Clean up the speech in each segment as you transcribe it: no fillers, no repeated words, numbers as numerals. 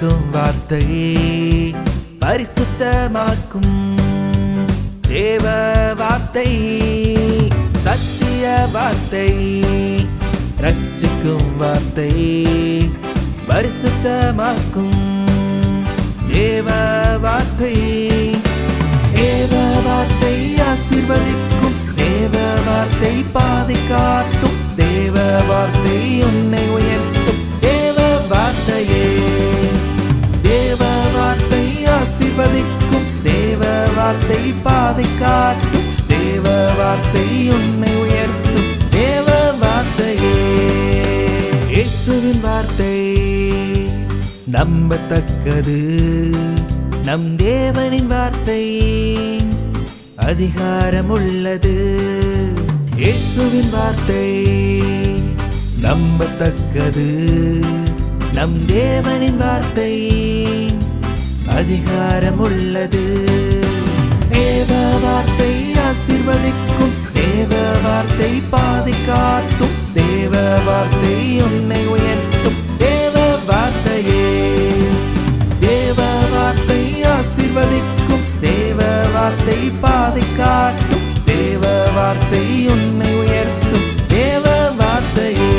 ரட்சிக்கும் வார்த்தையே பரிசுத்தமாக்கும் தேவ வார்த்தை சத்திய வார்த்தை ரட்சிக்கும் வார்த்தை பரிசுத்தமாக்கும் தேவ வார்த்தை தேவ வார்த்தை ஆசீர்வதிக்கும் தேவ வார்த்தை பாதை காட்டும் தேவ வார்த்தை உன்னை உயர்த்தும் தேவ வார்த்தையே தேவ வார்த்தை ஆசீர்வதிக்கும் தேவ வார்த்தை பாதை காட்டும் தேவ வார்த்தை உன்னை உயர்த்தும் தேவ வார்த்தையே இயேசுவின் வார்த்தை நம்பத்தக்கது நம் தேவனின் வார்த்தை அதிகாரமுள்ளது இயேசுவின் வார்த்தை நம்பத்தக்கது நம் தேவனின் வார்த்தை அதிகாரமுள்ளது தேவ வார்த்தை ஆசீர்வதிக்கும் தேவ வார்த்தை பாதை காட்டும் தேவ வார்த்தை உன்னை உயர்த்தும் தேவ வார்த்தையே தேவ வார்த்தை ஆசீர்வதிக்கும் தேவ வார்த்தை பாதை காட்டும் தேவ வார்த்தை உன்னை உயர்த்தும் தேவ வார்த்தையே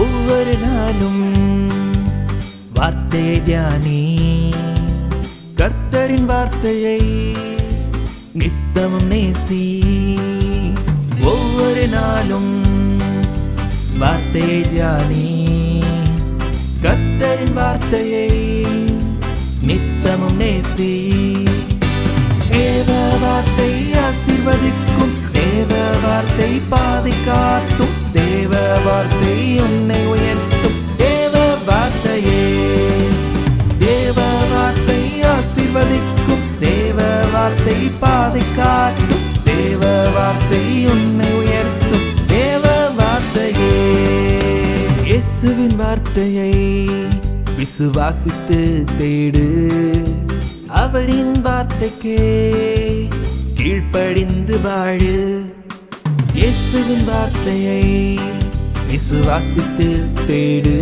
ஒவ்வொரு நாளும் வார்த்தையை தியானி கர்த்தரின் வார்த்தையை நித்தமும் நேசி ஒவ்வொரு நாளும் வார்த்தையை தியானி கர்த்தரின் வார்த்தையை நித்தமும் நேசி தேவ வார்த்தை ஆசீர்வதிக்கும் தேவ வார்த்தை பாதை காட்டும் தேவ வார்த்தை உன்னை உயர்த்தும் தேவ வார்த்தையே தேவ வார்த்தை ஆசீர்வதிக்கும் தேவ வார்த்தை பாதை காட்டும் தேவ வார்த்தை உன்னை உயர்த்தும் தேவ வார்த்தையே இயேசுவின் வார்த்தையை விசுவாசித்து தேடு அவரின் வார்த்தைக்கே கீழ்ப்படிந்து வாழு இயேசுவின் வார்த்தையை விசுவாசித்து தேடு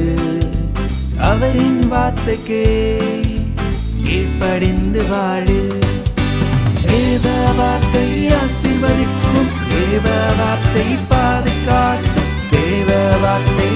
அவரின் வார்த்தைக்கே கீழ்ப்படிந்து வாழு தேவ வார்த்தை ஆசீர்வதிக்கும் தேவ வார்த்தை பாதை காட்டும் தேவ வார்த்தை